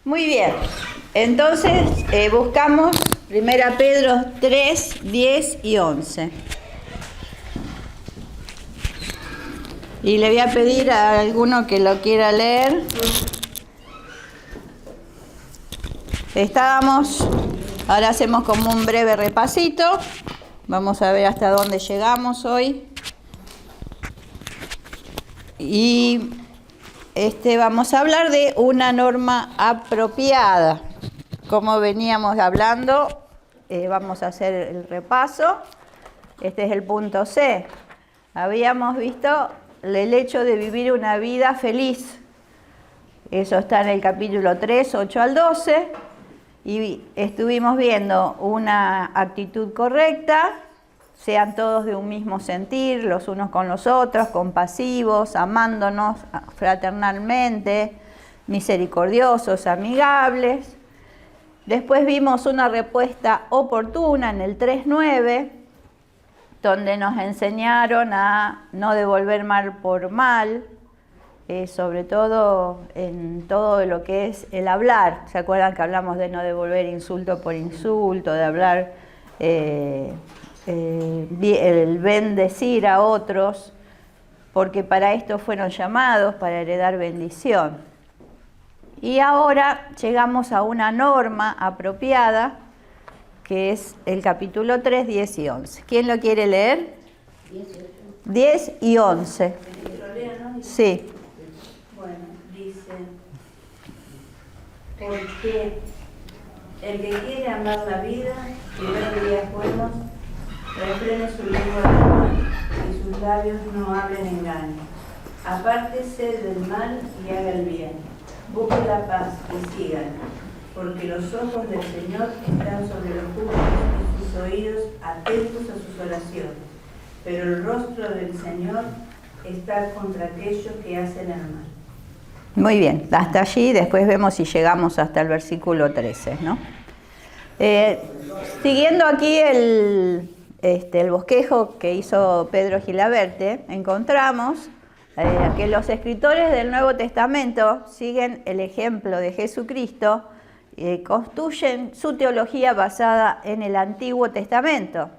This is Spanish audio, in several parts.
Muy bien, entonces buscamos 1 Pedro 3, 10 y 11. Y le voy a pedir a alguno que lo quiera leer. Ahora hacemos como un breve repasito. Vamos a ver hasta dónde llegamos hoy. Y vamos a hablar de una norma apropiada. Como veníamos hablando, vamos a hacer el repaso. Este es el punto C. Habíamos visto el hecho de vivir una vida feliz. Eso está en el capítulo 3, 8 al 12. Y estuvimos viendo una actitud correcta, sean todos de un mismo sentir, los unos con los otros, compasivos, amándonos fraternalmente, misericordiosos, amigables. Después vimos una respuesta oportuna en el 3.9, donde nos enseñaron a no devolver mal por mal, sobre todo en todo lo que es el hablar. ¿Se acuerdan que hablamos de no devolver insulto por insulto, de hablar el bendecir a otros, porque para esto fueron llamados, para heredar bendición? Y ahora llegamos a una norma apropiada, que es el capítulo 3, 10 y 11. ¿Quién lo quiere leer? 10 y 11. Sí. Bueno, dice, porque el que quiere amar la vida y ver días buenos, refrene su lengua del mal y sus labios no hablen engaño. Apártese del mal y haga el bien. Busque la paz y sígala, porque los ojos del Señor están sobre los justos y sus oídos atentos a sus oraciones. Pero el rostro del Señor está contra aquellos que hacen el mal. Muy bien, hasta allí, después vemos si llegamos hasta el versículo 13, ¿no? Siguiendo aquí el bosquejo que hizo Pedro Gilaberte, encontramos que los escritores del Nuevo Testamento siguen el ejemplo de Jesucristo, construyen su teología basada en el Antiguo Testamento.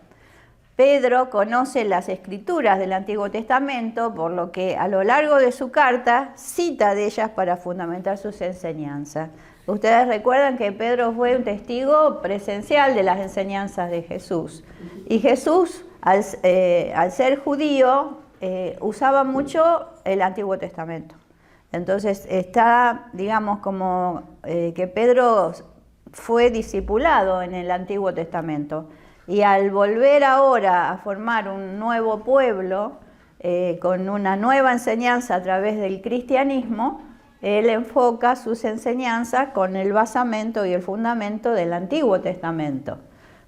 Pedro conoce las escrituras del Antiguo Testamento, por lo que a lo largo de su carta cita de ellas para fundamentar sus enseñanzas. Ustedes recuerdan que Pedro fue un testigo presencial de las enseñanzas de Jesús. Y Jesús, al ser judío, usaba mucho el Antiguo Testamento. Entonces está, digamos, como que Pedro fue discipulado en el Antiguo Testamento. Y al volver ahora a formar un nuevo pueblo, con una nueva enseñanza a través del cristianismo, él enfoca sus enseñanzas con el basamento y el fundamento del Antiguo Testamento.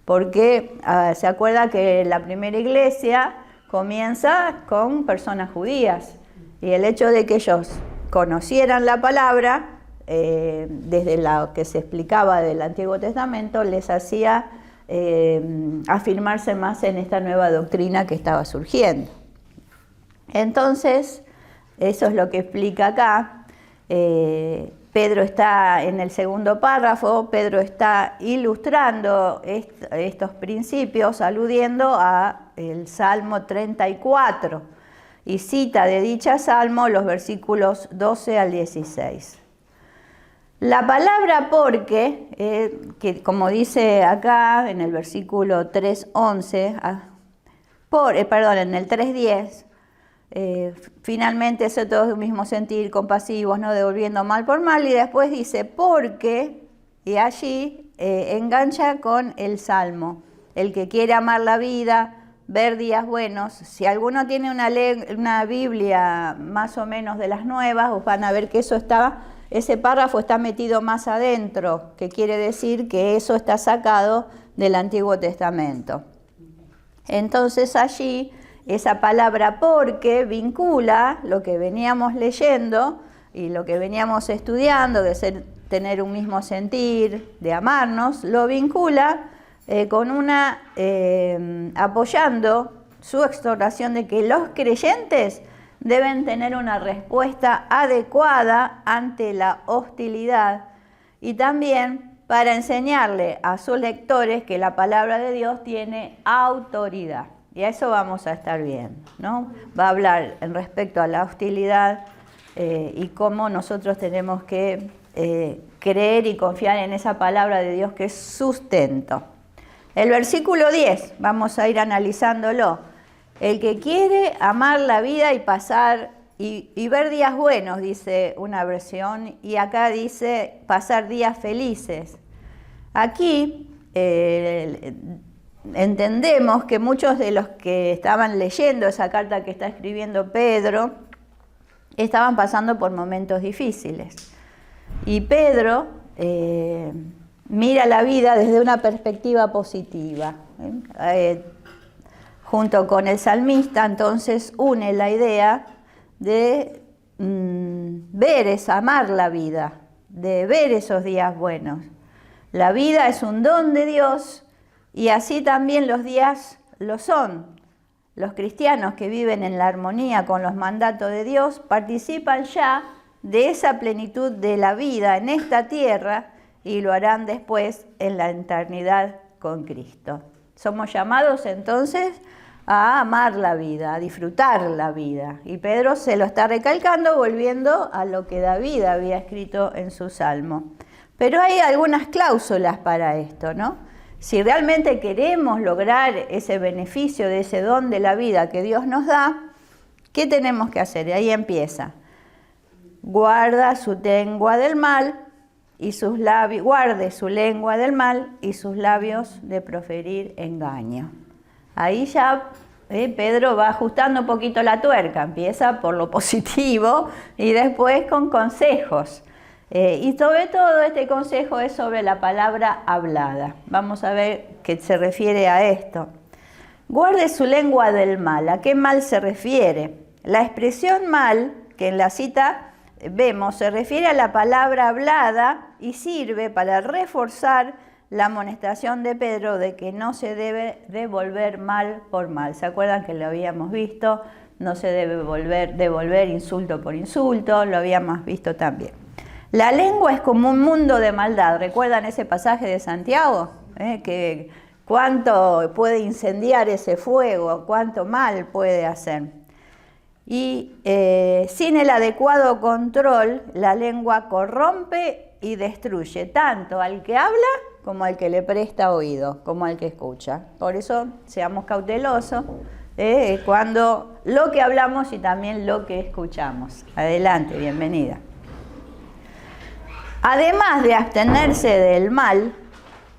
Porque se acuerda que la primera iglesia comienza con personas judías. Y el hecho de que ellos conocieran la palabra, desde lo que se explicaba del Antiguo Testamento, les hacía afirmarse más en esta nueva doctrina que estaba surgiendo. Entonces, eso es lo que explica acá. Pedro está en el segundo párrafo, Pedro está ilustrando estos principios aludiendo a el Salmo 34 y cita de dicha salmo los versículos 12 al 16. La palabra porque, que como dice acá en el versículo 3.11, en el 3.10, finalmente eso todos de un mismo sentir, compasivos, no devolviendo mal por mal, y después dice porque, y allí engancha con el Salmo, el que quiere amar la vida, ver días buenos. Si alguno tiene una Biblia más o menos de las nuevas, van a ver que ese párrafo está metido más adentro, que quiere decir que eso está sacado del Antiguo Testamento. Entonces allí esa palabra porque vincula lo que veníamos leyendo y lo que veníamos estudiando, de tener un mismo sentir, de amarnos, lo vincula con apoyando su exhortación de que los creyentes deben tener una respuesta adecuada ante la hostilidad y también para enseñarle a sus lectores que la palabra de Dios tiene autoridad. Y a eso vamos a estar viendo, ¿no? Va a hablar en respecto a la hostilidad y cómo nosotros tenemos que creer y confiar en esa palabra de Dios que es sustento. El versículo 10, vamos a ir analizándolo. El que quiere amar la vida y pasar y ver días buenos, dice una versión, y acá dice pasar días felices. Aquí entendemos que muchos de los que estaban leyendo esa carta que está escribiendo Pedro estaban pasando por momentos difíciles. Y Pedro mira la vida desde una perspectiva positiva. Junto con el salmista, entonces une la idea de amar la vida, de ver esos días buenos. La vida es un don de Dios y así también los días lo son. Los cristianos que viven en la armonía con los mandatos de Dios participan ya de esa plenitud de la vida en esta tierra y lo harán después en la eternidad con Cristo. Somos llamados entonces a amar la vida, a disfrutar la vida. Y Pedro se lo está recalcando volviendo a lo que David había escrito en su Salmo. Pero hay algunas cláusulas para esto, ¿no? Si realmente queremos lograr ese beneficio de ese don de la vida que Dios nos da, ¿qué tenemos que hacer? Y ahí empieza. Guarda su lengua del mal y sus labios, guarde su lengua del mal y sus labios de proferir engaño. Ahí ya Pedro va ajustando un poquito la tuerca, empieza por lo positivo y después con consejos. Y sobre todo este consejo es sobre la palabra hablada. Vamos a ver qué se refiere a esto. Guarde su lengua del mal. ¿A qué mal se refiere? La expresión mal, que en la cita vemos, se refiere a la palabra hablada y sirve para reforzar la amonestación de Pedro de que no se debe devolver mal por mal. ¿Se acuerdan que lo habíamos visto? No se debe devolver insulto por insulto, lo habíamos visto también. La lengua es como un mundo de maldad. ¿Recuerdan ese pasaje de Santiago? Que cuánto puede incendiar ese fuego, cuánto mal puede hacer. Y sin el adecuado control, la lengua corrompe y destruye tanto al que habla como al que le presta oído, como al que escucha. Por eso seamos cautelosos cuando lo que hablamos y también lo que escuchamos. Adelante, bienvenida. Además de abstenerse del mal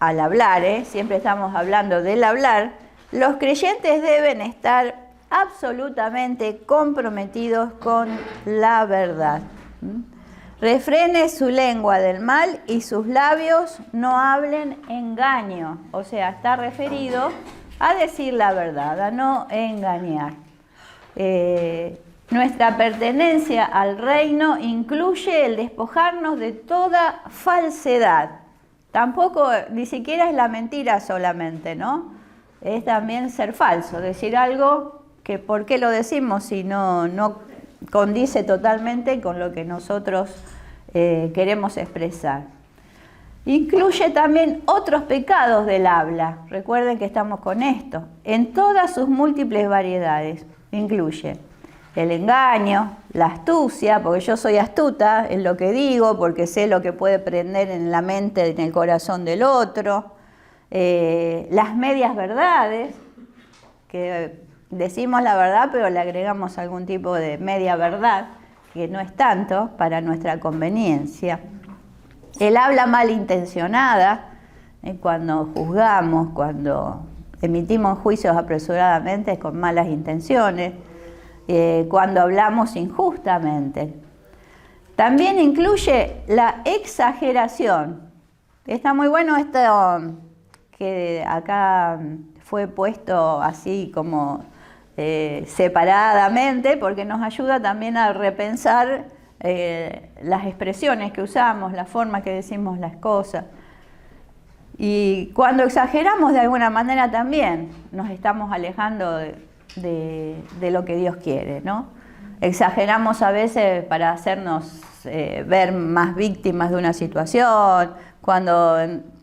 al hablar, siempre estamos hablando del hablar, los creyentes deben estar absolutamente comprometidos con la verdad. Refrene su lengua del mal y sus labios no hablen engaño. O sea, está referido a decir la verdad, a no engañar. Nuestra pertenencia al reino incluye el despojarnos de toda falsedad. Tampoco, ni siquiera es la mentira solamente, ¿no? Es también ser falso, decir algo que ¿por qué lo decimos si no condice totalmente con lo que nosotros queremos expresar? Incluye también otros pecados del habla. Recuerden que estamos con esto. En todas sus múltiples variedades. Incluye el engaño, la astucia, porque yo soy astuta en lo que digo, porque sé lo que puede prender en la mente, en el corazón del otro. Las medias verdades, que decimos la verdad, pero le agregamos algún tipo de media verdad, que no es tanto para nuestra conveniencia. El habla malintencionada, cuando juzgamos, cuando emitimos juicios apresuradamente con malas intenciones, cuando hablamos injustamente. También incluye la exageración. Está muy bueno esto que acá fue puesto así como separadamente, porque nos ayuda también a repensar las expresiones que usamos, la forma que decimos las cosas. Y cuando exageramos de alguna manera también nos estamos alejando de lo que Dios quiere, ¿no? exageramos a veces para hacernos ver más víctimas de una situación, cuando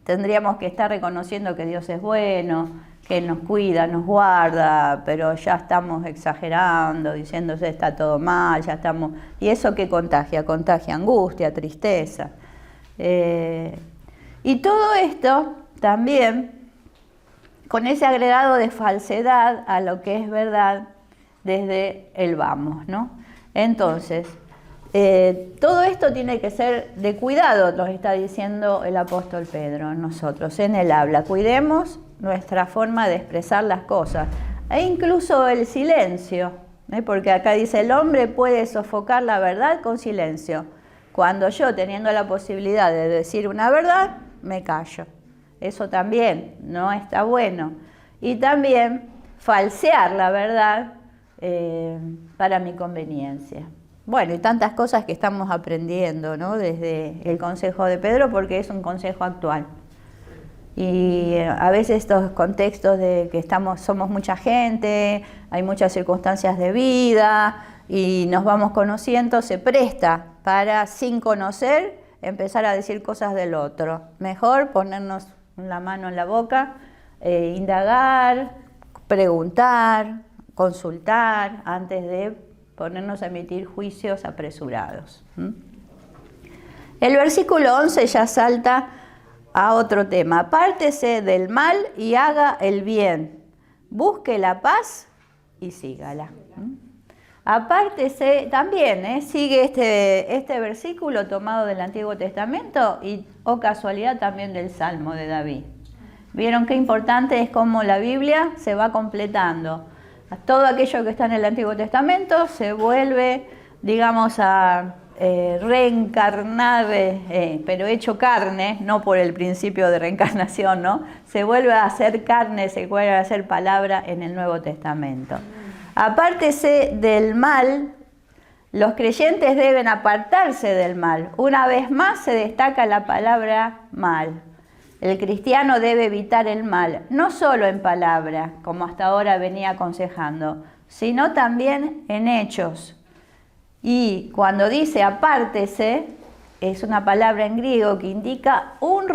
tendríamos que estar reconociendo que Dios es bueno, que Él nos cuida, nos guarda, pero ya estamos exagerando, diciéndose está todo mal, ya estamos... ¿Y eso qué contagia? Contagia angustia, tristeza. Y todo esto también con ese agregado de falsedad a lo que es verdad desde el vamos, ¿no? Entonces, todo esto tiene que ser de cuidado, nos está diciendo el apóstol Pedro, nosotros en el habla. Cuidemos nuestra forma de expresar las cosas, e incluso el silencio, porque acá dice, el hombre puede sofocar la verdad con silencio. Cuando yo, teniendo la posibilidad de decir una verdad, me callo. Eso también no está bueno. Y también falsear la verdad para mi conveniencia. Bueno, y tantas cosas que estamos aprendiendo, ¿no? Desde el consejo de Pedro, porque es un consejo actual. Y a veces estos contextos de que somos mucha gente, hay muchas circunstancias de vida y nos vamos conociendo, se presta para, sin conocer, empezar a decir cosas del otro. Mejor ponernos la mano en la boca, indagar, preguntar, consultar antes de ponernos a emitir juicios apresurados. El versículo 11 ya salta a otro tema. Apártese del mal y haga el bien. Busque la paz y sígala. Apártese también, sigue este versículo tomado del Antiguo Testamento y, casualidad, también del Salmo de David. ¿Vieron qué importante es cómo la Biblia se va completando? Todo aquello que está en el Antiguo Testamento se vuelve, digamos, a reencarnar, pero hecho carne, no por el principio de reencarnación, ¿no? Se vuelve a hacer carne, se vuelve a hacer palabra en el Nuevo Testamento. Apártese del mal, los creyentes deben apartarse del mal. Una vez más se destaca la palabra mal. El cristiano debe evitar el mal, no solo en palabra, como hasta ahora venía aconsejando, sino también en hechos. Y cuando dice apártese, es una palabra en griego que indica un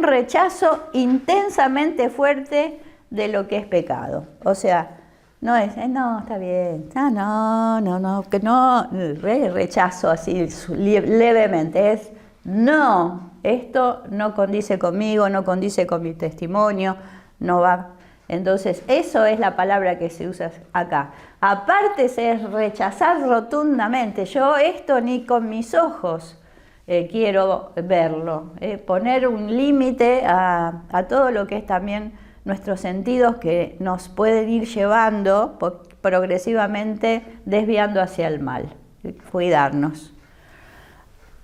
rechazo intensamente fuerte de lo que es pecado. O sea, no es, no, está bien, que no, rechazo así levemente, es no, esto no condice conmigo, no condice con mi testimonio, no va. Entonces, eso es la palabra que se usa acá. Apártese es rechazar rotundamente. Yo esto ni con mis ojos quiero verlo. Poner un límite a todo lo que es también nuestros sentidos que nos pueden ir llevando progresivamente, desviando hacia el mal. Cuidarnos.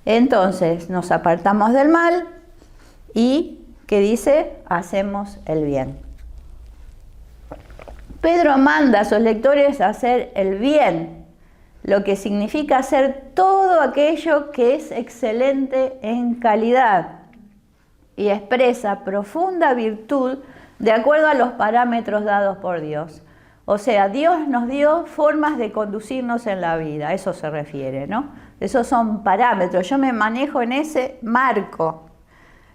Entonces, nos apartamos del mal y, ¿qué dice? Hacemos el bien. Pedro manda a sus lectores a hacer el bien, lo que significa hacer todo aquello que es excelente en calidad y expresa profunda virtud de acuerdo a los parámetros dados por Dios. O sea, Dios nos dio formas de conducirnos en la vida, a eso se refiere, ¿no? Esos son parámetros, yo me manejo en ese marco.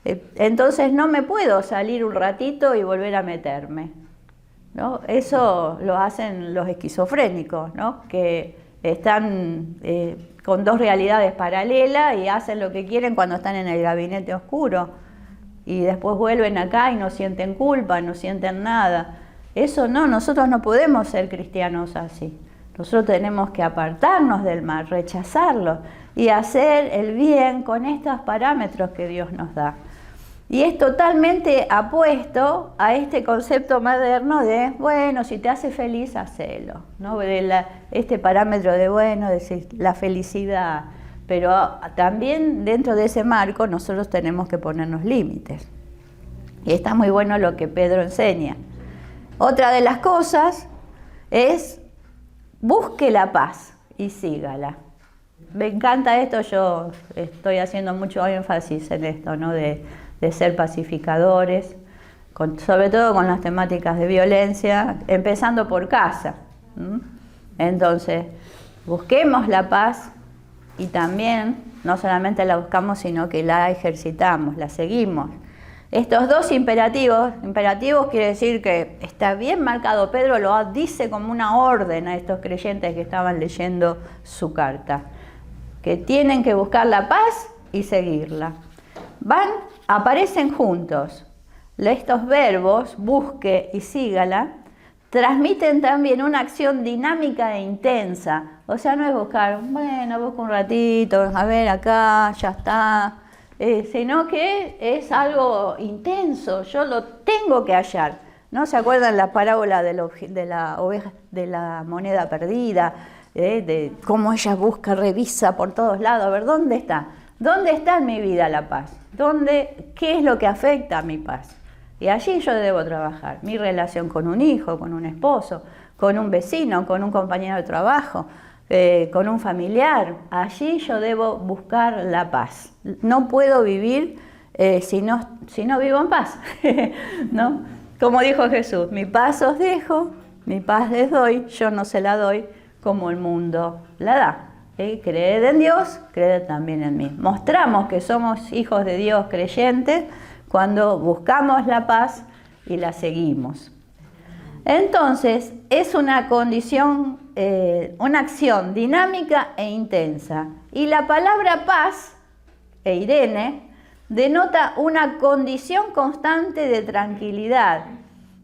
Entonces no me puedo salir un ratito y volver a meterme, ¿no? Eso lo hacen los esquizofrénicos, ¿no? Que están con dos realidades paralelas y hacen lo que quieren cuando están en el gabinete oscuro. Y después vuelven acá y no sienten culpa, no sienten nada. Eso no, nosotros no podemos ser cristianos así. Nosotros tenemos que apartarnos del mal, rechazarlo y hacer el bien con estos parámetros que Dios nos da. Y es totalmente apuesto a este concepto moderno de, bueno, si te hace feliz, hacelo, ¿no? De este parámetro de, bueno, de la felicidad. Pero también dentro de ese marco nosotros tenemos que ponernos límites. Y está muy bueno lo que Pedro enseña. Otra de las cosas es busque la paz y sígala. Me encanta esto, yo estoy haciendo mucho énfasis en esto, ¿no? De ser pacificadores, sobre todo con las temáticas de violencia, empezando por casa. Entonces, Busquemos la paz y también no solamente la buscamos, sino que la ejercitamos, la seguimos. Estos dos imperativos quiere decir que está bien marcado. Pedro lo dice como una orden a estos creyentes que estaban leyendo su carta, que tienen que buscar la paz y seguirla. Aparecen juntos. Estos verbos, busque y sígala, transmiten también una acción dinámica e intensa. O sea, no es buscar, bueno, busco un ratito, a ver acá, ya está. Sino que es algo intenso, yo lo tengo que hallar. ¿No se acuerdan la parábola de la oveja, de la moneda perdida? De cómo ella busca, revisa por todos lados, a ver, ¿dónde está? ¿Dónde está en mi vida la paz? ¿Qué es lo que afecta a mi paz? Y allí yo debo trabajar. Mi relación con un hijo, con un esposo, con un vecino, con un compañero de trabajo, con un familiar. Allí yo debo buscar la paz. No puedo vivir si no vivo en paz, ¿no? Como dijo Jesús, mi paz os dejo, mi paz les doy, yo no se la doy como el mundo la da. Creed en Dios, creed también en mí. Mostramos que somos hijos de Dios creyentes cuando buscamos la paz y la seguimos. Entonces, es una condición, una acción dinámica e intensa. Y la palabra paz, eirene, denota una condición constante de tranquilidad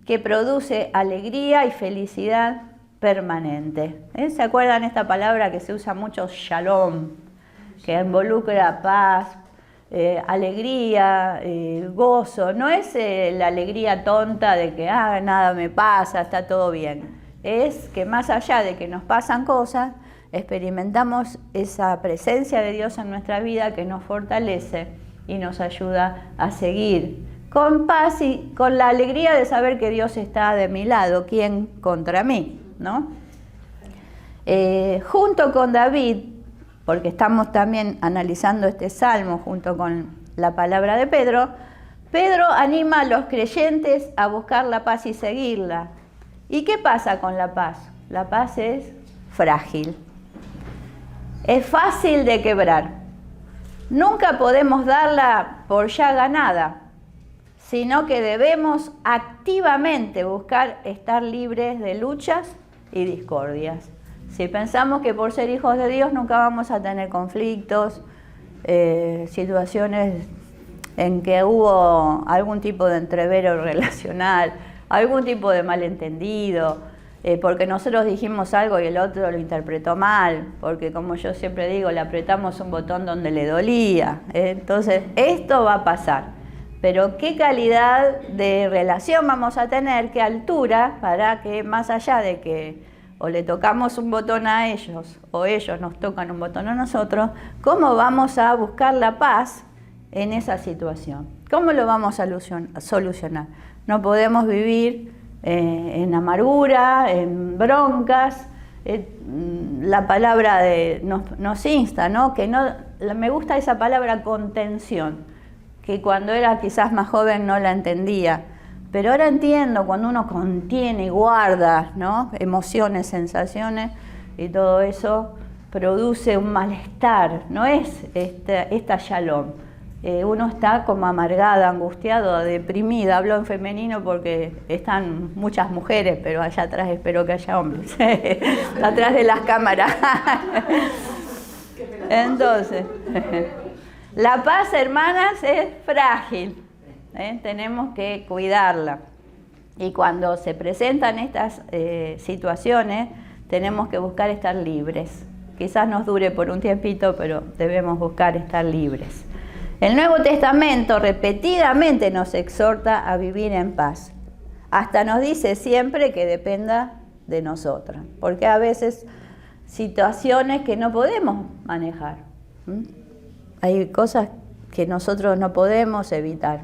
que produce alegría y felicidad permanente. ¿Se acuerdan esta palabra que se usa mucho, shalom, que involucra paz, alegría, gozo? No es la alegría tonta de que nada me pasa, está todo bien. Es que más allá de que nos pasan cosas, experimentamos esa presencia de Dios en nuestra vida que nos fortalece y nos ayuda a seguir con paz y con la alegría de saber que Dios está de mi lado. ¿Quién contra mí? ¿No? Junto con David, porque estamos también analizando este salmo junto con la palabra de Pedro, Pedro anima a los creyentes a buscar la paz y seguirla. ¿Y qué pasa con la paz? La paz es frágil, es fácil de quebrar. Nunca podemos darla por ya ganada, sino que debemos activamente buscar estar libres de luchas y discordias. Si pensamos que por ser hijos de Dios nunca vamos a tener conflictos, situaciones en que hubo algún tipo de entrevero relacional, algún tipo de malentendido, porque nosotros dijimos algo y el otro lo interpretó mal, porque como yo siempre digo, le apretamos un botón donde le dolía. Entonces, esto va a pasar. Pero qué calidad de relación vamos a tener, qué altura, para que más allá de que o le tocamos un botón a ellos o ellos nos tocan un botón a nosotros, ¿cómo vamos a buscar la paz en esa situación? ¿Cómo lo vamos a solucionar? No podemos vivir en amargura, en broncas. La palabra nos insta, ¿no? Me gusta esa palabra contención, que cuando era quizás más joven no la entendía, pero ahora entiendo cuando uno contiene y guarda, ¿no? Emociones, sensaciones, y todo eso produce un malestar, no es esta shalom. Uno está como amargada, angustiado, deprimida. Hablo en femenino porque están muchas mujeres, pero allá atrás espero que haya hombres, atrás de las cámaras. Entonces, la paz, hermanas, es frágil, tenemos que cuidarla. Y cuando se presentan estas situaciones, tenemos que buscar estar libres. Quizás nos dure por un tiempito, pero debemos buscar estar libres. El Nuevo Testamento repetidamente nos exhorta a vivir en paz. Hasta nos dice siempre que dependa de nosotros, porque a veces situaciones que no podemos manejar. Hay cosas que nosotros no podemos evitar,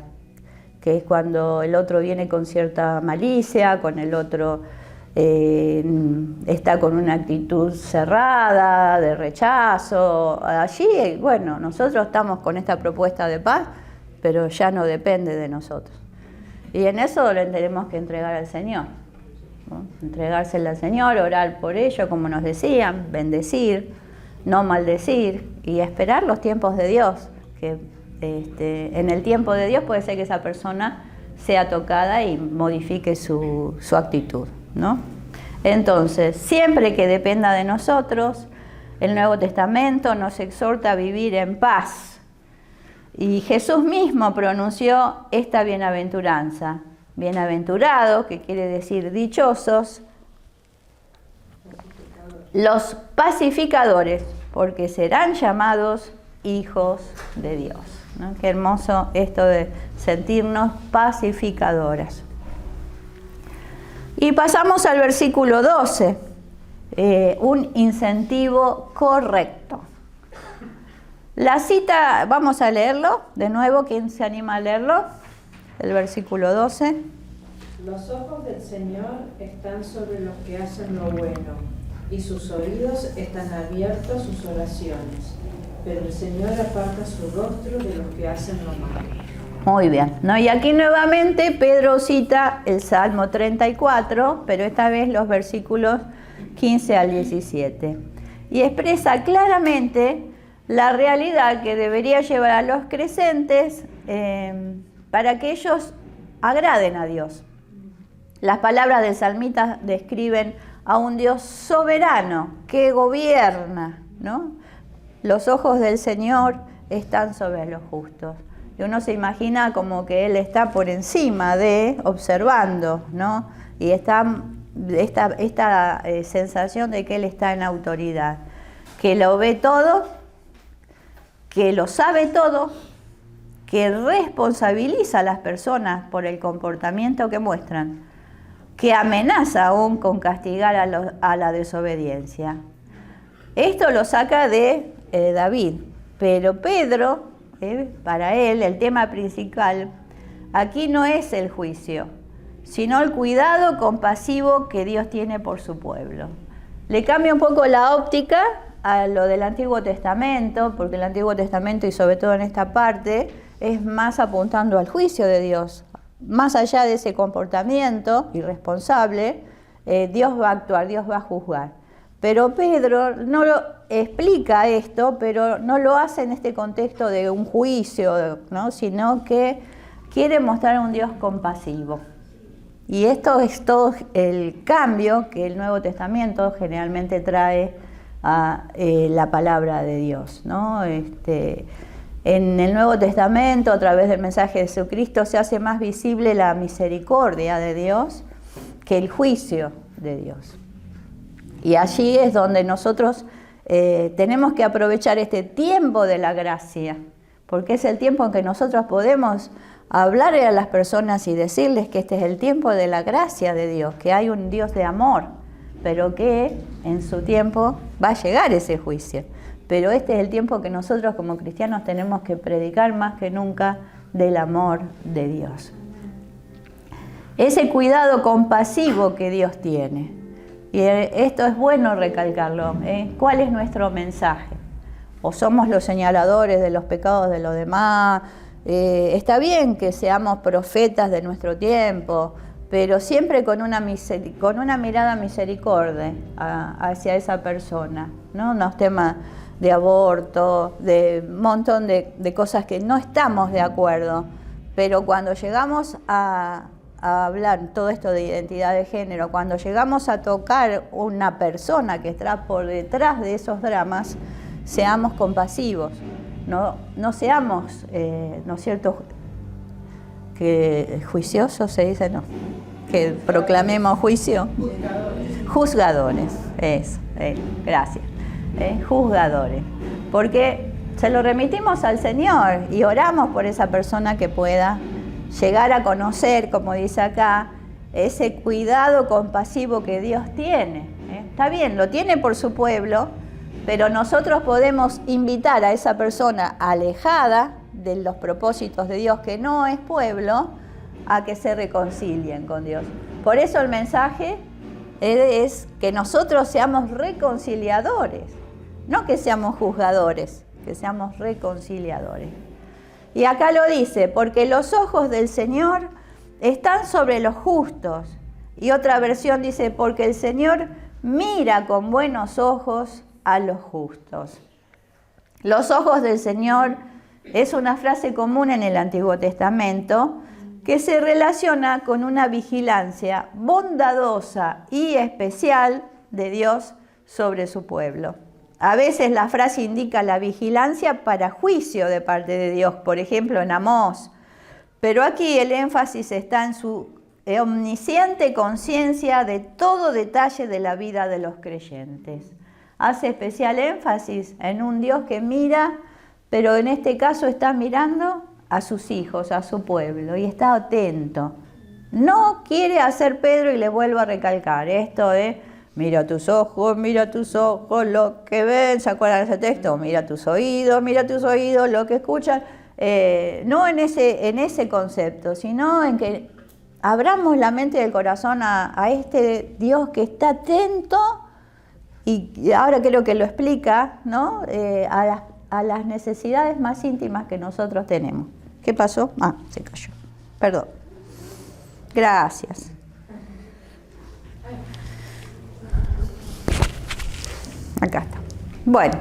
que es cuando el otro viene con cierta malicia, con el otro está con una actitud cerrada, de rechazo. Allí, bueno, nosotros estamos con esta propuesta de paz, pero ya no depende de nosotros. Y en eso le tenemos que entregar al Señor. ¿no? Entregársela al Señor, orar por ello, como nos decían, bendecir, no maldecir y esperar los tiempos de Dios, que en el tiempo de Dios puede ser que esa persona sea tocada y modifique su actitud, ¿no? Entonces, siempre que dependa de nosotros, el Nuevo Testamento nos exhorta a vivir en paz. Y Jesús mismo pronunció esta bienaventuranza. Bienaventurados, que quiere decir dichosos, los pacificadores, porque serán llamados hijos de Dios, ¿no? Qué hermoso esto de sentirnos pacificadoras. Y pasamos al versículo 12, un incentivo correcto. La cita, vamos a leerlo de nuevo, ¿quién se anima a leerlo? El versículo 12. Los ojos del Señor están sobre los que hacen lo bueno, y sus oídos están abiertos a sus oraciones, pero el Señor aparta su rostro de los que hacen lo malo. Muy bien, ¿no? Y aquí nuevamente Pedro cita el Salmo 34, pero esta vez los versículos 15 al 17. Y expresa claramente la realidad que debería llevar a los creyentes para que ellos agraden a Dios. Las palabras del salmista describen a un Dios soberano que gobierna, ¿no? Los ojos del Señor están sobre los justos. Y uno se imagina como que Él está por encima de, observando, ¿no? Y está esta sensación de que Él está en autoridad, que lo ve todo, que lo sabe todo, que responsabiliza a las personas por el comportamiento que muestran, que amenaza aún con castigar a la desobediencia. Esto lo saca de David, pero Pedro, para él, el tema principal aquí no es el juicio, sino el cuidado compasivo que Dios tiene por su pueblo. Le cambia un poco la óptica a lo del Antiguo Testamento, porque el Antiguo Testamento, y sobre todo en esta parte, es más apuntando al juicio de Dios. Más allá de ese comportamiento irresponsable, Dios va a actuar, Dios va a juzgar. Pero Pedro no lo explica esto, pero no lo hace en este contexto de un juicio, ¿no? Sino que quiere mostrar a un Dios compasivo. Y esto es todo el cambio que el Nuevo Testamento generalmente trae a la palabra de Dios, ¿no? En el Nuevo Testamento, a través del mensaje de Jesucristo, se hace más visible la misericordia de Dios que el juicio de Dios. Y allí es donde nosotros tenemos que aprovechar este tiempo de la gracia, porque es el tiempo en que nosotros podemos hablar a las personas y decirles que este es el tiempo de la gracia de Dios, que hay un Dios de amor, pero que en su tiempo va a llegar ese juicio. Pero este es el tiempo que nosotros como cristianos tenemos que predicar más que nunca del amor de Dios. Ese cuidado compasivo que Dios tiene. Y esto es bueno recalcarlo. ¿Cuál es nuestro mensaje? ¿O somos los señaladores de los pecados de los demás? Está bien que seamos profetas de nuestro tiempo, pero siempre con una mirada misericordia hacia esa persona, ¿no? Los temas de aborto, de un montón de cosas que no estamos de acuerdo, pero cuando llegamos a hablar todo esto de identidad de género, cuando llegamos a tocar una persona que está por detrás de esos dramas, seamos compasivos, no seamos, ¿no es cierto?, que juiciosos se dice, no, que proclamemos juicio. Juzgadores, eso, gracias. Juzgadores, porque se lo remitimos al Señor y oramos por esa persona que pueda llegar a conocer, como dice acá, ese cuidado compasivo que Dios tiene. Está bien, lo tiene por su pueblo, pero nosotros podemos invitar a esa persona alejada de los propósitos de Dios, que no es pueblo, a que se reconcilien con Dios. Por eso el mensaje es que nosotros seamos reconciliadores, no que seamos juzgadores, que seamos reconciliadores. Y acá lo dice, porque los ojos del Señor están sobre los justos Y otra versión dice, porque el Señor mira con buenos ojos a los justos. Los ojos del Señor es una frase común en el Antiguo Testamento que se relaciona con una vigilancia bondadosa y especial de Dios sobre su pueblo. A veces la frase indica la vigilancia para juicio de parte de Dios, por ejemplo en Amós, pero aquí el énfasis está en su omnisciente conciencia de todo detalle de la vida de los creyentes. Hace especial énfasis en un Dios que mira, pero en este caso está mirando a sus hijos, a su pueblo, y está atento. No quiere hacer Pedro, y le vuelvo a recalcar, esto de mira tus ojos, lo que ven, ¿se acuerdan de ese texto? Mira tus oídos, lo que escuchan. No en ese concepto, sino en que abramos la mente y el corazón a este Dios que está atento, y ahora creo que lo explica, ¿no? A las necesidades más íntimas que nosotros tenemos. ¿Qué pasó? Ah, se cayó. Perdón. Gracias. Acá está. Bueno,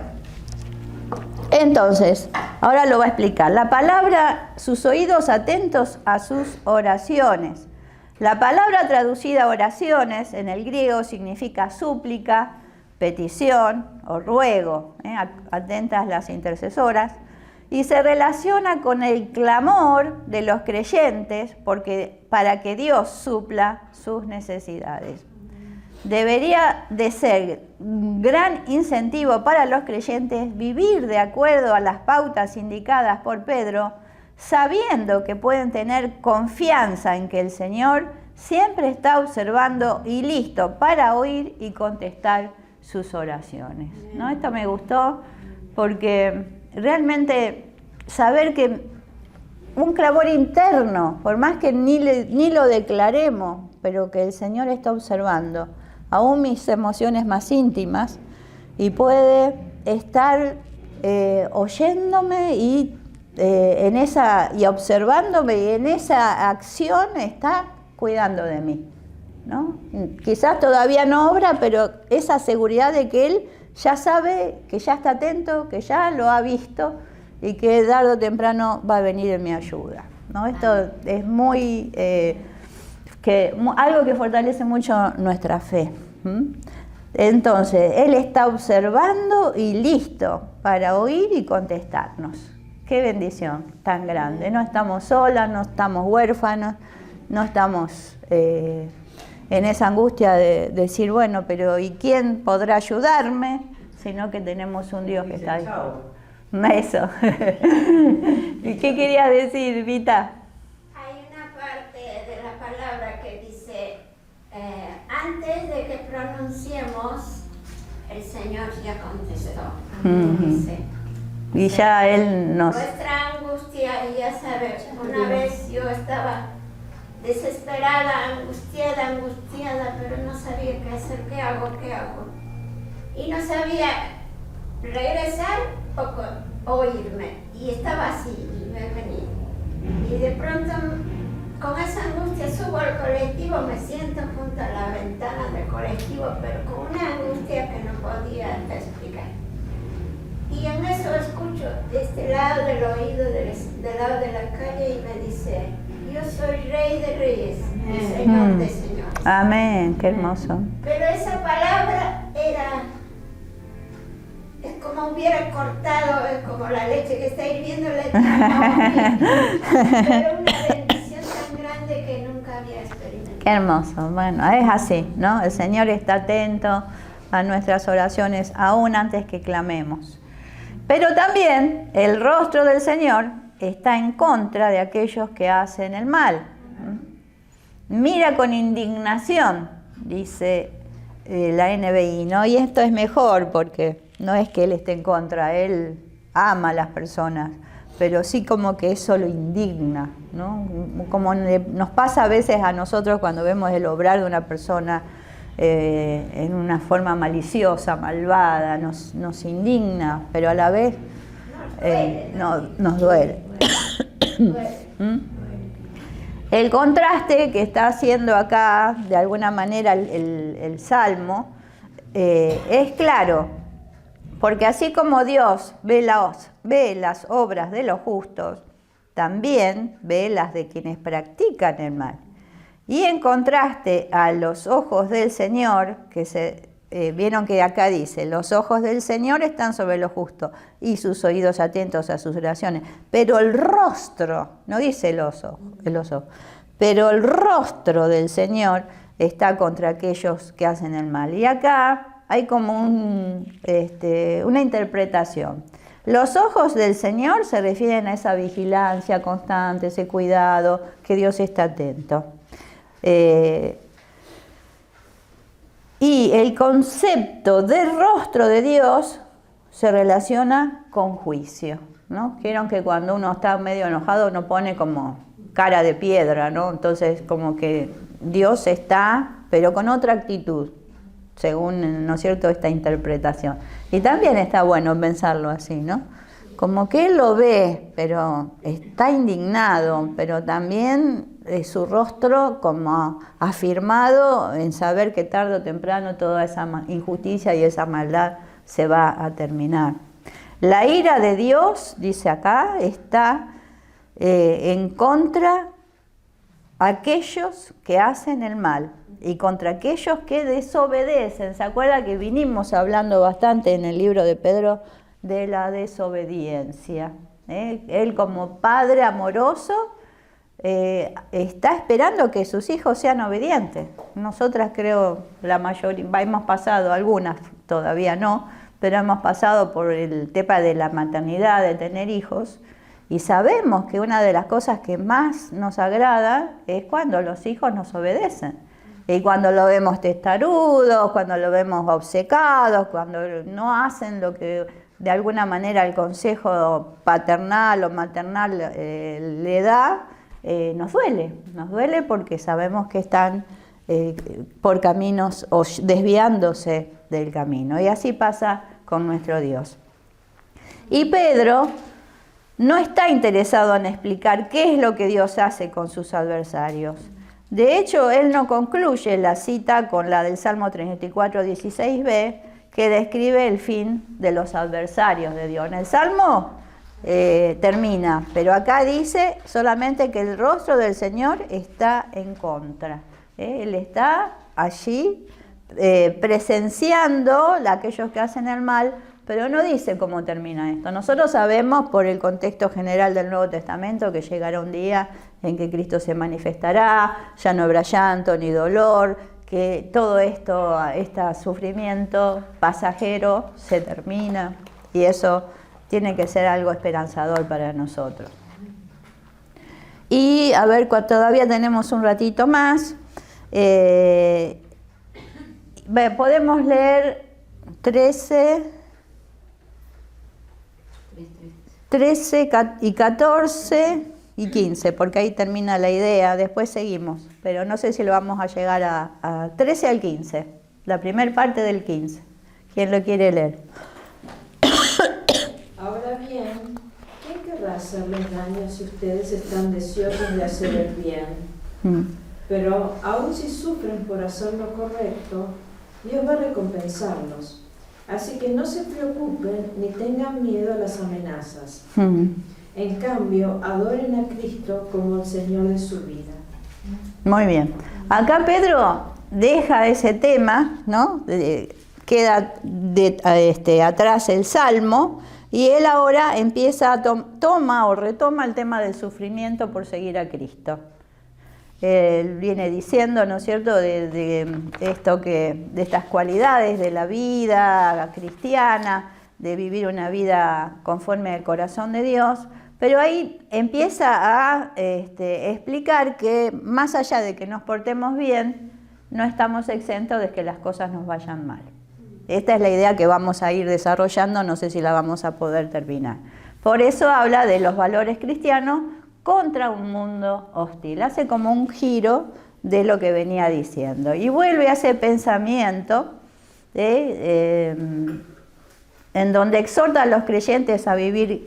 entonces, ahora lo va a explicar. La palabra, sus oídos atentos a sus oraciones. La palabra traducida oraciones en el griego significa súplica, petición o ruego, atentas las intercesoras, y se relaciona con el clamor de los creyentes para que Dios supla sus necesidades. Debería de ser un gran incentivo para los creyentes vivir de acuerdo a las pautas indicadas por Pedro, sabiendo que pueden tener confianza en que el Señor siempre está observando y listo para oír y contestar sus oraciones, ¿no? Esto me gustó porque realmente saber que un clamor interno, por más que ni lo declaremos, pero que el Señor está observando aún mis emociones más íntimas y puede estar oyéndome y observándome, y en esa acción está cuidando de mí, ¿no? Quizás todavía no obra, pero esa seguridad de que Él ya sabe, que ya está atento, que ya lo ha visto y que tarde o temprano va a venir en mi ayuda, ¿no? Esto es algo que fortalece mucho nuestra fe. Entonces, Él está observando y listo para oír y contestarnos. Qué bendición tan grande. No estamos solas, no estamos huérfanos, no estamos en esa angustia de decir, bueno, pero ¿y quién podrá ayudarme? Sino que tenemos un Dios que está ahí. Eso. ¿Y qué querías decir, Vita? Hay una parte de la palabra que dice, antes de que pronunciemos, el Señor ya contestó. Dice, y ya Él nos... Nuestra angustia, y ya sabes, una vez yo estaba desesperada, angustiada, pero no sabía qué hacer, qué hago. Y no sabía regresar o irme. Y estaba así, y me venía. Y de pronto, con esa angustia, subo al colectivo, me siento junto a la ventana del colectivo, pero con una angustia que no podía explicar. Y en eso escucho de este lado del oído, del lado de la calle, y me dice, yo soy Rey de Reyes y Señor de Señores. Amén, qué hermoso. Pero esa palabra es como hubiera cortado, es como la leche que está hirviendo, pero una bendición tan grande que nunca había experimentado. Qué hermoso. Bueno, es así, ¿no? El Señor está atento a nuestras oraciones aún antes que clamemos. Pero también el rostro del Señor está en contra de aquellos que hacen el mal. Mira con indignación, dice la NBI, ¿no? Y esto es mejor porque no es que Él esté en contra, Él ama a las personas, pero sí como que eso lo indigna, ¿no? Como nos pasa a veces a nosotros cuando vemos el obrar de una persona en una forma maliciosa, malvada, nos indigna, pero a la vez nos duele. El contraste que está haciendo acá, de alguna manera, el Salmo, es claro, porque así como Dios ve las obras de los justos, también ve las de quienes practican el mal. Y en contraste a los ojos del Señor, vieron que acá dice, los ojos del Señor están sobre los justos y sus oídos atentos a sus oraciones. Pero el rostro, no dice los ojos, pero el rostro del Señor está contra aquellos que hacen el mal. Y acá hay como una interpretación. Los ojos del Señor se refieren a esa vigilancia constante, ese cuidado, que Dios está atento. Y el concepto del rostro de Dios se relaciona con juicio, ¿no? Vieron que cuando uno está medio enojado uno pone como cara de piedra, ¿no? Entonces como que Dios está, pero con otra actitud, según, ¿no es cierto?, esta interpretación. Y también está bueno pensarlo así, ¿no? Como que Él lo ve, pero está indignado, pero también su rostro como afirmado en saber que tarde o temprano toda esa injusticia y esa maldad se va a terminar. La ira de Dios, dice acá, está en contra aquellos que hacen el mal y contra aquellos que desobedecen. ¿Se acuerda que vinimos hablando bastante en el libro de Pedro de la desobediencia? Él como padre amoroso está esperando que sus hijos sean obedientes. Nosotras creo, la mayoría, hemos pasado, algunas todavía no, pero hemos pasado por el tema de la maternidad, de tener hijos, y sabemos que una de las cosas que más nos agrada es cuando los hijos nos obedecen. Y cuando lo vemos testarudos, cuando lo vemos obcecados, cuando no hacen lo que de alguna manera el consejo paternal o maternal le da, nos duele porque sabemos que están por caminos o desviándose del camino. Y así pasa con nuestro Dios. Y Pedro no está interesado en explicar qué es lo que Dios hace con sus adversarios. De hecho, él no concluye la cita con la del Salmo 34, 16b, que describe el fin de los adversarios de Dios. En el Salmo termina, pero acá dice solamente que el rostro del Señor está en contra. Él está allí presenciando a aquellos que hacen el mal, pero no dice cómo termina esto. Nosotros sabemos por el contexto general del Nuevo Testamento que llegará un día en que Cristo se manifestará, ya no habrá llanto ni dolor, que todo esto, este sufrimiento pasajero se termina, y eso tiene que ser algo esperanzador para nosotros. Y a ver, todavía tenemos un ratito más. Podemos leer 13 y 14 y 15, porque ahí termina la idea, después seguimos, pero no sé si lo vamos a llegar a 13 al 15, la primera parte del 15. ¿Quién lo quiere leer? Ahora bien, ¿quién querrá hacerles daño si ustedes están deseosos de hacer el bien? Pero aun si sufren por hacer lo correcto, Dios va a recompensarlos. Así que no se preocupen ni tengan miedo a las amenazas. En cambio, adoren a Cristo como el Señor de su vida. Muy bien. Acá Pedro deja ese tema, ¿no? Queda atrás el Salmo, y él ahora empieza a retoma el tema del sufrimiento por seguir a Cristo. Él viene diciendo, ¿no es cierto?, de estas cualidades de la vida cristiana, de vivir una vida conforme al corazón de Dios, pero ahí empieza a explicar que más allá de que nos portemos bien, no estamos exentos de que las cosas nos vayan mal. Esta es la idea que vamos a ir desarrollando, no sé si la vamos a poder terminar. Por eso habla de los valores cristianos contra un mundo hostil. Hace como un giro de lo que venía diciendo. Y vuelve a ese pensamiento en donde exhorta a los creyentes a vivir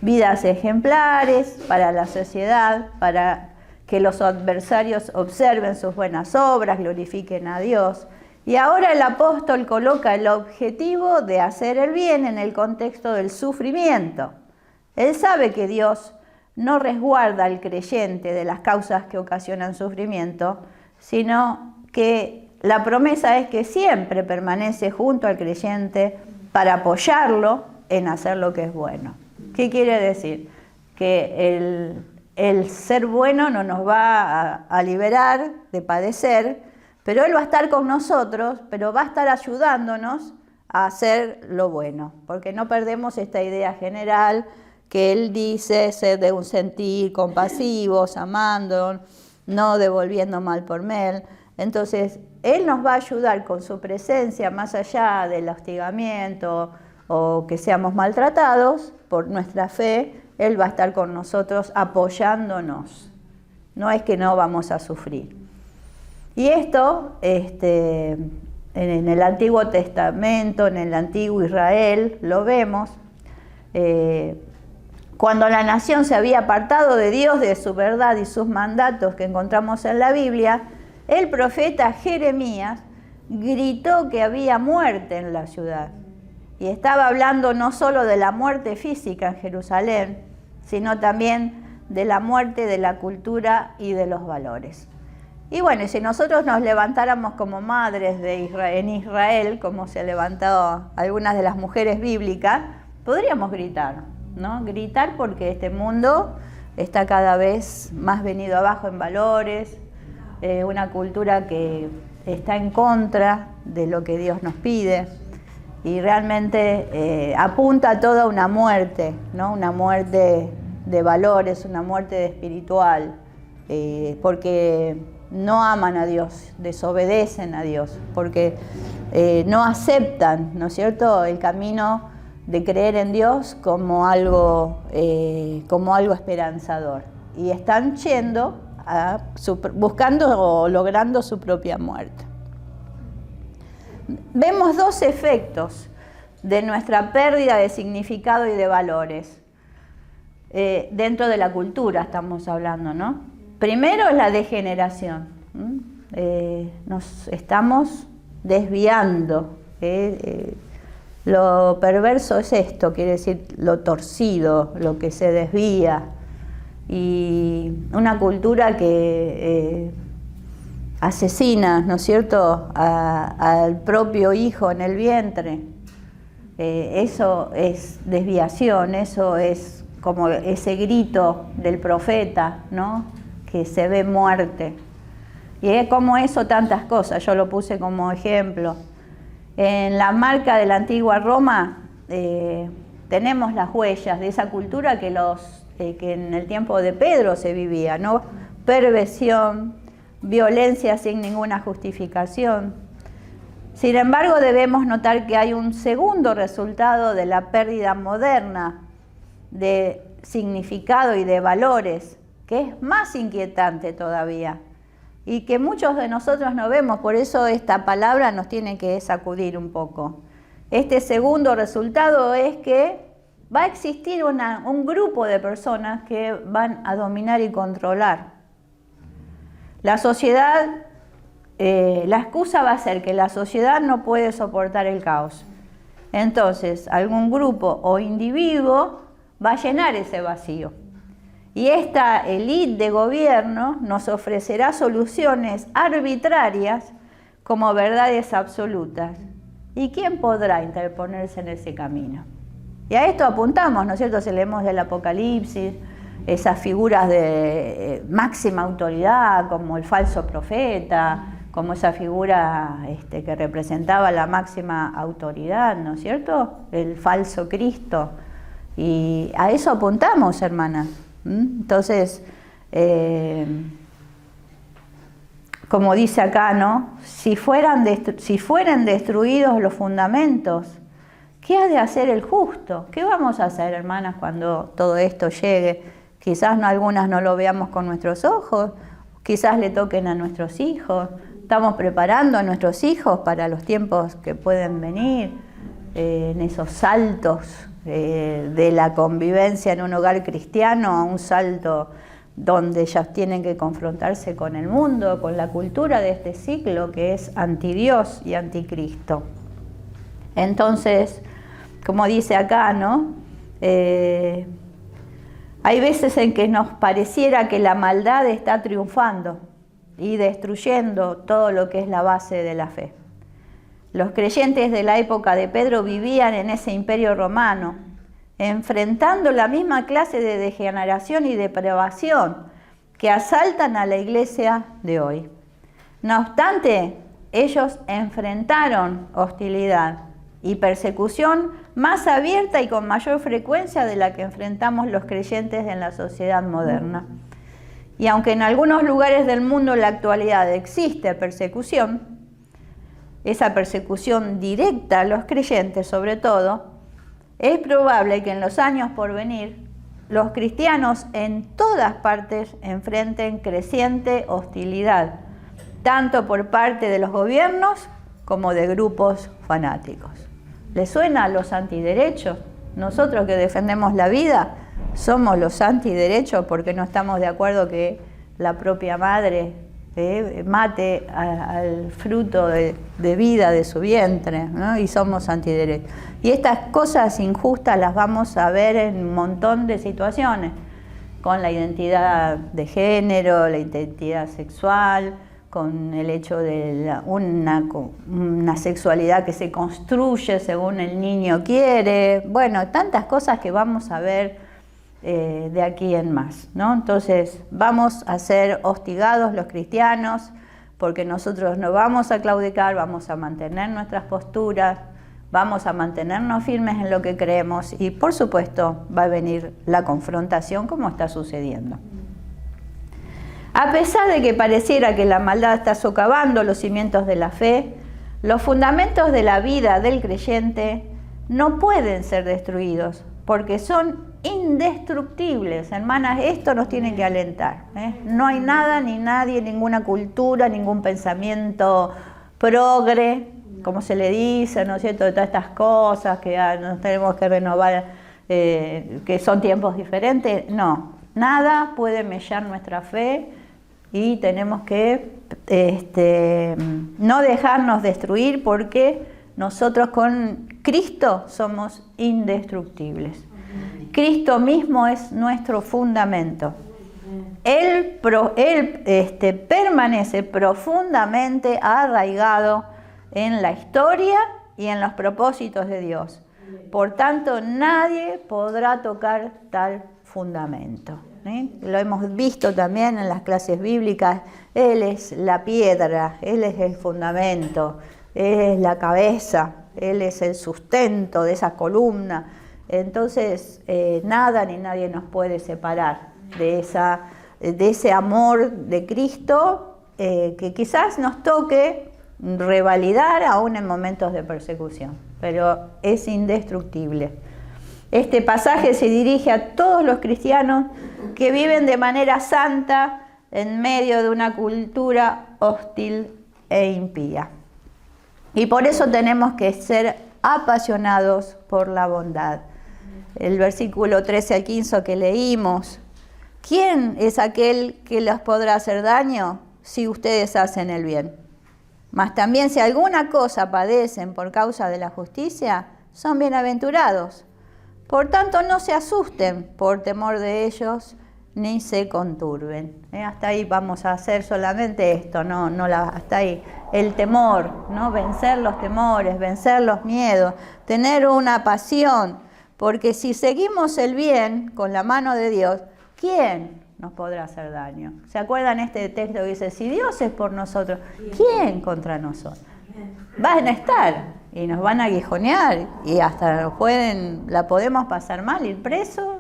vidas ejemplares para la sociedad, para que los adversarios observen sus buenas obras, glorifiquen a Dios. Y ahora el apóstol coloca el objetivo de hacer el bien en el contexto del sufrimiento. Él sabe que Dios no resguarda al creyente de las causas que ocasionan sufrimiento, sino que la promesa es que siempre permanece junto al creyente para apoyarlo en hacer lo que es bueno. ¿Qué quiere decir? Que el ser bueno no nos va a liberar de padecer, pero Él va a estar con nosotros, pero va a estar ayudándonos a hacer lo bueno, porque no perdemos esta idea general que Él dice ser de un sentir compasivos, amando, no devolviendo mal por mal. Entonces, Él nos va a ayudar con su presencia, más allá del hostigamiento o que seamos maltratados por nuestra fe. Él va a estar con nosotros apoyándonos. No es que no vamos a sufrir. Y esto, en el Antiguo Testamento, en el Antiguo Israel, lo vemos. Cuando la nación se había apartado de Dios, de su verdad y sus mandatos que encontramos en la Biblia, el profeta Jeremías gritó que había muerte en la ciudad. Y estaba hablando no solo de la muerte física en Jerusalén, sino también de la muerte de la cultura y de los valores. Y bueno, y si nosotros nos levantáramos como madres en Israel, como se levantado algunas de las mujeres bíblicas, podríamos gritar, ¿no? Gritar porque este mundo está cada vez más venido abajo en valores, una cultura que está en contra de lo que Dios nos pide y realmente apunta a toda una muerte, ¿no? Una muerte de valores, una muerte espiritual, porque no aman a Dios, desobedecen a Dios, porque no aceptan, ¿no es cierto?, el camino de creer en Dios como algo esperanzador. Y están yendo, buscando o logrando su propia muerte. Vemos dos efectos de nuestra pérdida de significado y de valores. Dentro de la cultura estamos hablando, ¿no? Primero es la degeneración. Nos estamos desviando. Lo perverso es esto, quiere decir lo torcido, lo que se desvía. Y una cultura que asesina, ¿no es cierto?, al propio hijo en el vientre. Eso es desviación, eso es como ese grito del profeta, ¿no?, que se ve muerte. Y es como eso tantas cosas, yo lo puse como ejemplo. En la marca de la antigua Roma tenemos las huellas de esa cultura que en el tiempo de Pedro se vivía, ¿no? Perversión, violencia sin ninguna justificación. Sin embargo, debemos notar que hay un segundo resultado de la pérdida moderna de significado y de valores, que es más inquietante todavía y que muchos de nosotros no vemos, por eso esta palabra nos tiene que sacudir un poco. Este segundo resultado es que va a existir un grupo de personas que van a dominar y controlar. La sociedad, la excusa va a ser que la sociedad no puede soportar el caos. Entonces, algún grupo o individuo va a llenar ese vacío. Y esta élite de gobierno nos ofrecerá soluciones arbitrarias como verdades absolutas. ¿Y quién podrá interponerse en ese camino? Y a esto apuntamos, ¿no es cierto? Si leemos del Apocalipsis, esas figuras de máxima autoridad, como el falso profeta, como esa figura que representaba la máxima autoridad, ¿no es cierto? El falso Cristo. Y a eso apuntamos, hermanas. Entonces, como dice acá, ¿no? Si fueran destruidos los fundamentos, ¿qué ha de hacer el justo? ¿Qué vamos a hacer, hermanas, cuando todo esto llegue? Quizás algunas no lo veamos con nuestros ojos, quizás le toquen a nuestros hijos. Estamos preparando a nuestros hijos para los tiempos que pueden venir, en esos saltos de la convivencia en un hogar cristiano a un salto donde ellos tienen que confrontarse con el mundo, con la cultura de este siglo que es antidios y anticristo. Entonces, como dice acá, ¿no? Hay veces en que nos pareciera que la maldad está triunfando y destruyendo todo lo que es la base de la fe. Los creyentes de la época de Pedro vivían en ese imperio romano, enfrentando la misma clase de degeneración y depravación que asaltan a la iglesia de hoy. No obstante, ellos enfrentaron hostilidad y persecución más abierta y con mayor frecuencia de la que enfrentamos los creyentes en la sociedad moderna. Y aunque en algunos lugares del mundo en la actualidad existe persecución, esa persecución directa a los creyentes sobre todo, es probable que en los años por venir los cristianos en todas partes enfrenten creciente hostilidad, tanto por parte de los gobiernos como de grupos fanáticos. ¿Les suena a los antiderechos? Nosotros que defendemos la vida somos los antiderechos porque no estamos de acuerdo que la propia madre mate al fruto de vida de su vientre, ¿no? Y somos antiderechos. Y estas cosas injustas las vamos a ver en un montón de situaciones, con la identidad de género, la identidad sexual, con el hecho de una sexualidad que se construye según el niño quiere. Bueno, tantas cosas que vamos a ver de aquí en más, ¿no? Entonces vamos a ser hostigados los cristianos porque nosotros no vamos a claudicar, vamos a mantener nuestras posturas, vamos a mantenernos firmes en lo que creemos y por supuesto va a venir la confrontación como está sucediendo. A pesar de que pareciera que la maldad está socavando los cimientos de la fe, los fundamentos de la vida del creyente no pueden ser destruidos porque son indestructibles. Hermanas, esto nos tiene que alentar, ¿eh? No hay nada ni nadie, ninguna cultura, ningún pensamiento progre, como se le dice, ¿no es cierto?, de todas estas cosas que nos tenemos que renovar, que son tiempos diferentes. No, nada puede mellar nuestra fe y tenemos que no dejarnos destruir porque nosotros con Cristo somos indestructibles. Cristo mismo es nuestro fundamento. Él permanece profundamente arraigado en la historia y en los propósitos de Dios. Por tanto, nadie podrá tocar tal fundamento. Lo hemos visto también en las clases bíblicas. Él es la piedra, Él es el fundamento, Él es la cabeza, Él es el sustento de esa columna. Entonces, nada ni nadie nos puede separar de ese amor de Cristo que quizás nos toque revalidar aún en momentos de persecución, pero es indestructible. Este pasaje se dirige a todos los cristianos que viven de manera santa en medio de una cultura hostil e impía. Y por eso tenemos que ser apasionados por la bondad. El versículo 13 al 15 que leímos, ¿quién es aquel que les podrá hacer daño si ustedes hacen el bien? Mas también si alguna cosa padecen por causa de la justicia, son bienaventurados. Por tanto, no se asusten por temor de ellos, ni se conturben. Hasta ahí vamos a hacer solamente esto, hasta ahí. El temor, ¿no? Vencer los temores, vencer los miedos, tener una pasión. Porque si seguimos el bien con la mano de Dios, ¿quién nos podrá hacer daño? ¿Se acuerdan este texto que dice, si Dios es por nosotros, ¿quién contra nosotros? Van a estar y nos van a aguijonear y hasta la podemos pasar mal, ir presos,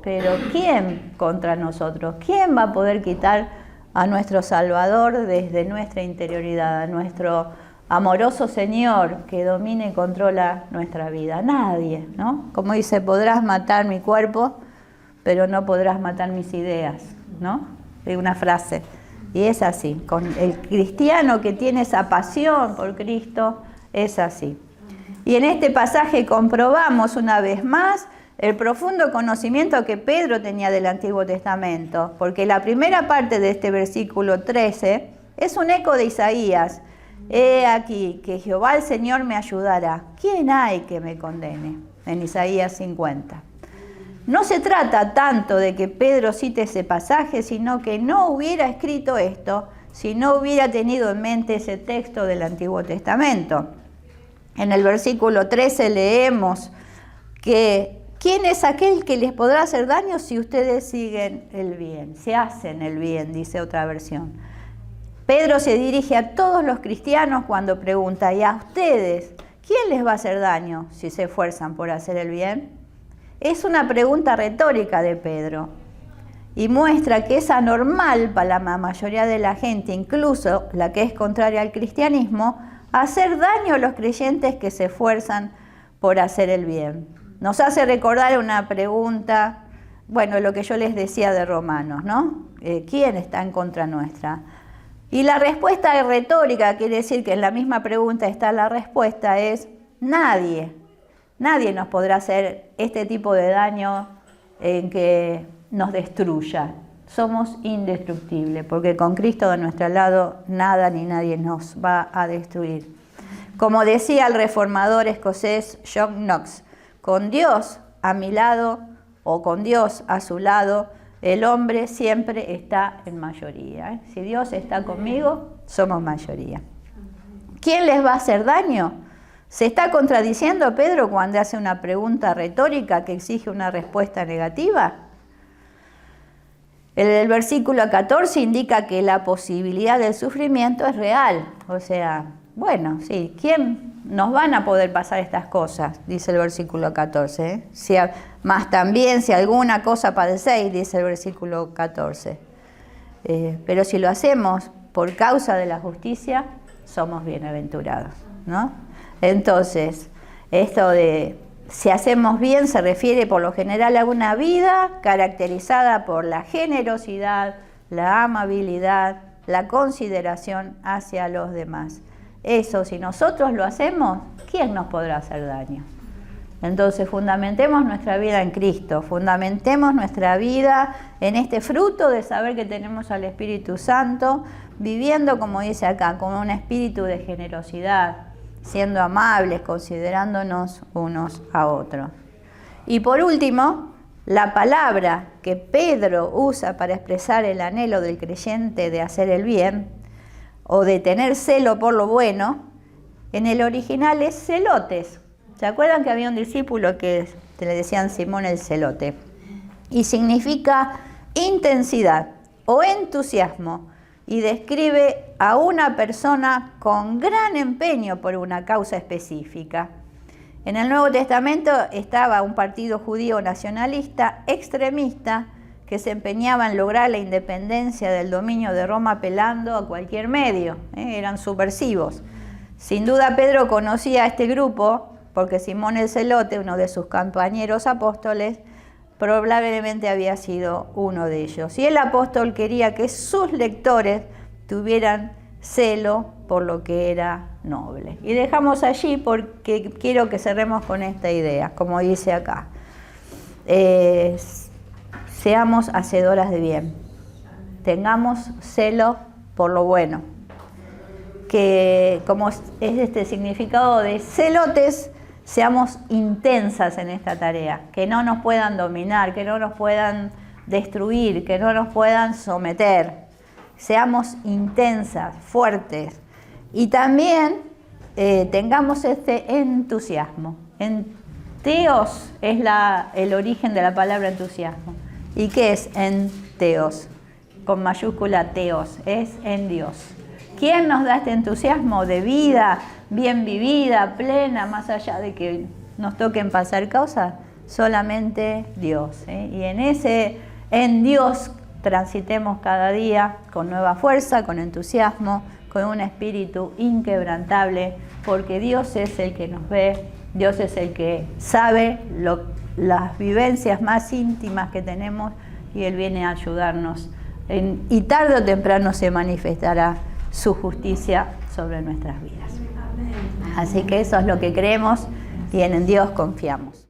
pero ¿quién contra nosotros? ¿Quién va a poder quitar a nuestro Salvador desde nuestra interioridad, a nuestro amoroso Señor que domina y controla nuestra vida? Nadie, ¿no? Como dice, podrás matar mi cuerpo, pero no podrás matar mis ideas, ¿no? Es una frase. Y es así, con el cristiano que tiene esa pasión por Cristo, es así. Y en este pasaje comprobamos una vez más el profundo conocimiento que Pedro tenía del Antiguo Testamento, porque la primera parte de este versículo 13 es un eco de Isaías. He aquí que Jehová el Señor me ayudará. ¿Quién hay que me condene? En Isaías 50. No se trata tanto de que Pedro cite ese pasaje, sino que no hubiera escrito esto si no hubiera tenido en mente ese texto del Antiguo Testamento. En el versículo 13 leemos que ¿quién es aquel que les podrá hacer daño si ustedes siguen el bien? Se hacen el bien, dice otra versión. Pedro se dirige a todos los cristianos cuando pregunta, ¿y a ustedes quién les va a hacer daño si se esfuerzan por hacer el bien? Es una pregunta retórica de Pedro y muestra que es anormal para la mayoría de la gente, incluso la que es contraria al cristianismo, hacer daño a los creyentes que se esfuerzan por hacer el bien. Nos hace recordar una pregunta, bueno, lo que yo les decía de Romanos, ¿no? ¿Quién está en contra nuestra? Y la respuesta es retórica, quiere decir que en la misma pregunta está la respuesta, es nadie. Nadie nos podrá hacer este tipo de daño en que nos destruya. Somos indestructibles, porque con Cristo de nuestro lado nada ni nadie nos va a destruir. Como decía el reformador escocés John Knox, con Dios a mi lado o con Dios a su lado, el hombre siempre está en mayoría. Si Dios está conmigo, somos mayoría. ¿Quién les va a hacer daño? ¿Se está contradiciendo Pedro cuando hace una pregunta retórica que exige una respuesta negativa? El versículo 14 indica que la posibilidad del sufrimiento es real. O sea, bueno, sí, ¿quién nos van a poder pasar estas cosas? Dice el versículo 14. Más también si alguna cosa padecéis, dice el versículo 14. Pero si lo hacemos por causa de la justicia, somos bienaventurados, ¿no? Entonces, esto de si hacemos bien se refiere por lo general a una vida caracterizada por la generosidad, la amabilidad, la consideración hacia los demás. Eso, si nosotros lo hacemos, ¿quién nos podrá hacer daño? Entonces, fundamentemos nuestra vida en Cristo, fundamentemos nuestra vida en este fruto de saber que tenemos al Espíritu Santo, viviendo, como dice acá, con un espíritu de generosidad, siendo amables, considerándonos unos a otros. Y por último, la palabra que Pedro usa para expresar el anhelo del creyente de hacer el bien, o de tener celo por lo bueno, en el original es celotes. ¿Se acuerdan que había un discípulo que le decían Simón el celote? Y significa intensidad o entusiasmo, y describe a una persona con gran empeño por una causa específica. En el Nuevo Testamento estaba un partido judío nacionalista extremista que se empeñaba en lograr la independencia del dominio de Roma apelando a cualquier medio, eran subversivos. Sin duda Pedro conocía a este grupo porque Simón el Celote, uno de sus compañeros apóstoles, probablemente había sido uno de ellos. Y el apóstol quería que sus lectores tuvieran celo por lo que era noble. Y dejamos allí porque quiero que cerremos con esta idea, como dice acá. Seamos hacedoras de bien, tengamos celo por lo bueno, que como es este significado de celotes, seamos intensas en esta tarea, que no nos puedan dominar, que no nos puedan destruir, que no nos puedan someter. Seamos intensas, fuertes, y también tengamos este entusiasmo. Teos es el origen de la palabra entusiasmo. ¿Y qué es enteos? Con mayúscula teos, es en Dios. ¿Quién nos da este entusiasmo de vida bien vivida, plena, más allá de que nos toquen pasar cosas? Solamente Dios. Y en Dios transitemos cada día con nueva fuerza, con entusiasmo, con un espíritu inquebrantable, porque Dios es el que nos ve, Dios es el que sabe las vivencias más íntimas que tenemos, y Él viene a ayudarnos. Y tarde o temprano se manifestará su justicia sobre nuestras vidas. Así que eso es lo que creemos y en Dios confiamos.